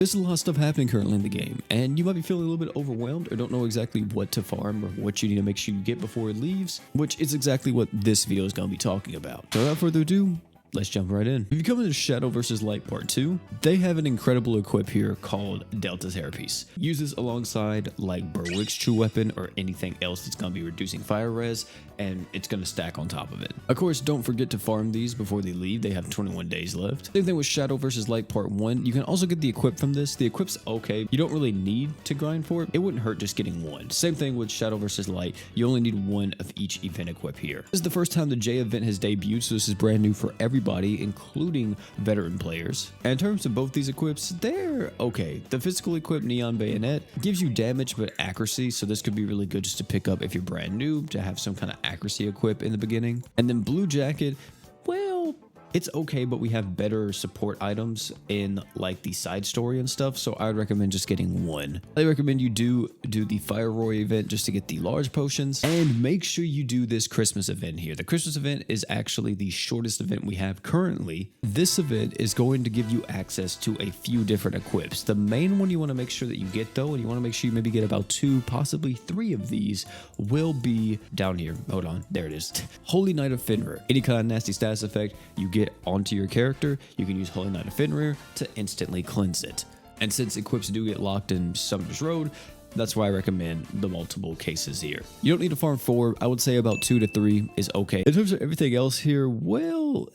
There's a lot of stuff happening currently in the game, and you might be feeling a little bit overwhelmed or don't know exactly what to farm or what you need to make sure you get before it leaves, which is exactly what this video is going to be talking about. So without further ado, let's jump right in. If you come into Shadow vs. Light Part 2, they have an incredible equip here called Delta's Hairpiece. Use this alongside like Berwick's True Weapon or anything else that's going to be reducing fire res, and it's going to stack on top of it. Of course, don't forget to farm these before they leave. They have 21 days left. Same thing with Shadow vs. Light Part 1. You can also get the equip from this. The equip's okay. You don't really need to grind for it. It wouldn't hurt just getting one. Same thing with Shadow vs. Light. You only need one of each event equip here. This is the first time the J event has debuted, so this is brand new for everybody, including veteran players. And in terms of both these equips, they're okay. The physical equip Neon Bayonet gives you damage but accuracy, so this could be really good just to pick up if you're brand new, to have some kind of accuracy equip in the beginning. And then Blue Jacket, well, it's okay, but we have better support items in like the side story and stuff, so I would recommend just getting one. I recommend you do the Fire Roy event just to get the large potions, and make sure you do this Christmas event here. The Christmas event is actually the shortest event we have currently. This event is going to give you access to a few different equips. The main one you want to make sure that you get though, and you want to make sure you maybe get about 2, possibly 3 of these, will be down here. Hold on, there it is. Holy Knight of Fenrir. Any kind of nasty status effect you get onto your character, you can use Holy Knight of Fenrir to instantly cleanse it. And since equips do get locked in Summoner's Road, that's why I recommend the multiple cases here. You don't need to farm 4. I would say about 2 to 3 is okay. In terms of everything else here, well,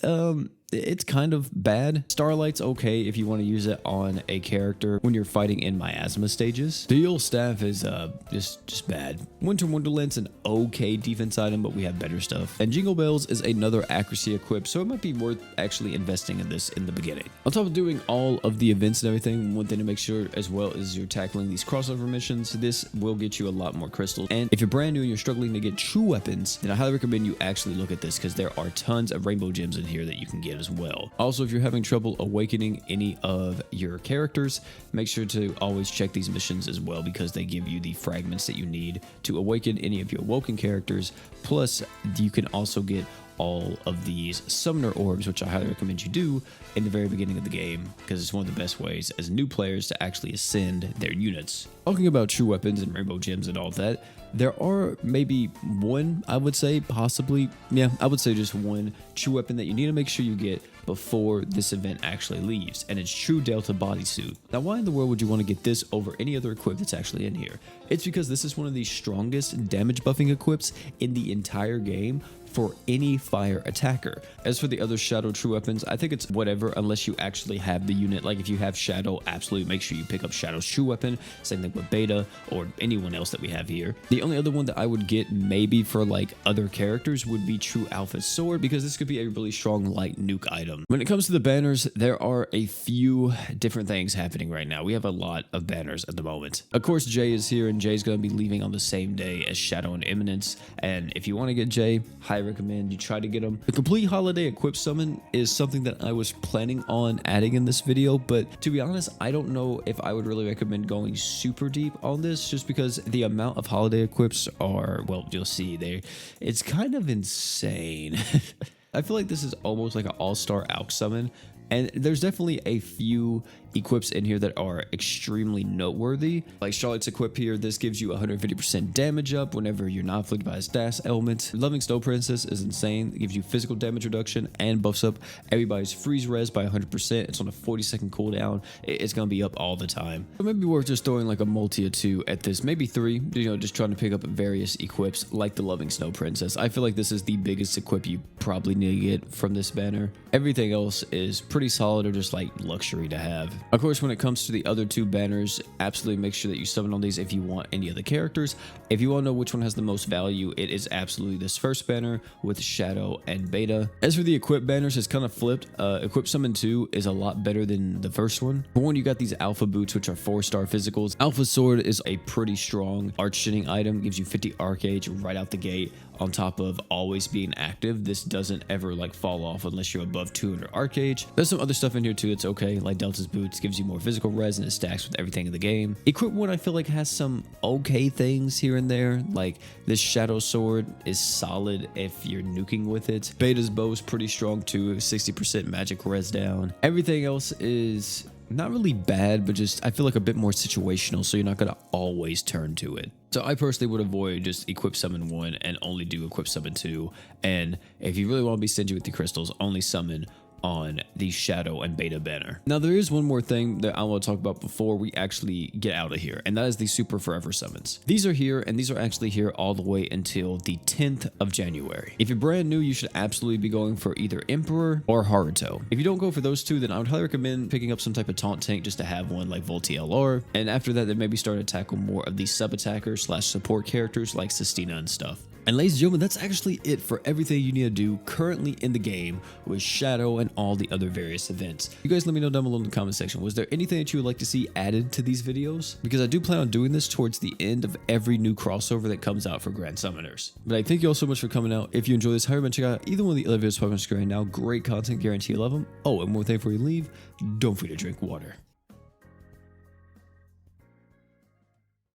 it's kind of bad. Starlight's okay if you want to use it on a character when you're fighting in miasma stages. Steel Staff is just bad. Winter Wonderland's an okay defense item, but we have better stuff. And Jingle Bells is another accuracy equip, so it might be worth actually investing in this in the beginning. On top of doing all of the events and everything, one thing to make sure as well is you're tackling these crossover missions. This will get you a lot more crystals. And if you're brand new and you're struggling to get true weapons, then I highly recommend you actually look at this, because there are tons of rainbow gems in here that you can get as well. Also, if you're having trouble awakening any of your characters, make sure to always check these missions as well, because they give you the fragments that you need to awaken any of your awoken characters. Plus, you can also get all of these summoner orbs, which I highly recommend you do in the very beginning of the game, because it's one of the best ways as new players to actually ascend their units. Talking about true weapons and rainbow gems and all that, there are maybe one, I would say, possibly, yeah, I would say just one true weapon that you need to make sure you get before this event actually leaves, and it's True Delta Bodysuit. Now, why in the world would you want to get this over any other equip that's actually in here? It's because this is one of the strongest damage buffing equips in the entire game for any fire attacker. As for the other Shadow true weapons, I think it's whatever unless you actually have the unit. Like if you have Shadow, absolutely make sure you pick up Shadow's true weapon. Same thing with Beta or anyone else that we have here. The only other one that I would get maybe for like other characters would be True Alpha Sword, because this could be a really strong light nuke item. When it comes to the banners, there are a few different things happening right now. We have a lot of banners at the moment. Of course, Jay is here, and Jay's going to be leaving on the same day as Shadow and Eminence. And if you want to get Jay, high recommend you try to get them. The complete holiday equip summon is something that I was planning on adding in this video, but to be honest, I don't know if I would really recommend going super deep on this, just because the amount of holiday equips are, well, you'll see, it's kind of insane. I feel like this is almost like an all-star AUX summon, and there's definitely a few equips in here that are extremely noteworthy. Like Charlotte's equip here, this gives you 150% damage up whenever you're not afflicted by a status element. Loving Snow Princess is insane. It gives you physical damage reduction and buffs up everybody's freeze res by 100%. It's on a 40-second cooldown. It's going to be up all the time. So maybe worth just throwing like a multi of 2 at this, maybe 3, you know, just trying to pick up various equips like the Loving Snow Princess. I feel like this is the biggest equip you probably need to get from this banner. Everything else is pretty solid or just like luxury to have. Of course, when it comes to the other 2 banners, absolutely make sure that you summon on these if you want any of the characters. If you want to know which one has the most value, it is absolutely this first banner with Shadow and Beta. As for the equip banners, it's kind of flipped. Equip Summon 2 is a lot better than the first one. For one, you got these Alpha Boots, which are 4-star physicals. Alpha Sword is a pretty strong arch-shitting item, gives you 50 Arcage right out the gate. On top of always being active, this doesn't ever like fall off unless you're above 200 Arcage. There's some other stuff in here too, it's okay, like Delta's Boots gives you more physical res and it stacks with everything in the game. Equip 1 I feel like has some okay things here and there, like this Shadow Sword is solid if you're nuking with it. Beta's bow is pretty strong too, 60% magic res down. Everything else is not really bad, but just I feel like a bit more situational, so you're not going to always turn to it. So I personally would avoid just equip summon 1 and only do equip summon 2. And if you really want to be stingy with the crystals, only summon on the Shadow and Beta banner. Now there is one more thing that I want to talk about before we actually get out of here, and that is the Super Forever summons. These are here, and these are actually here all the way until the 10th of January. If you're brand new, you should absolutely be going for either Emperor or Haruto. If you don't go for those two, then I would highly recommend picking up some type of taunt tank just to have one like Volti LR, and after that then maybe start to tackle more of these sub-attackers / support characters like Sistina and stuff. And ladies and gentlemen, that's actually it for everything you need to do currently in the game with Shadow and all the other various events. You guys let me know down below in the comment section, was there anything that you would like to see added to these videos? Because I do plan on doing this towards the end of every new crossover that comes out for Grand Summoners. But I thank you all so much for coming out. If you enjoy this, however, check out either one of the other videos popping on screen right now. Great content, guarantee you love them. Oh, and one more thing before you leave, don't forget to drink water.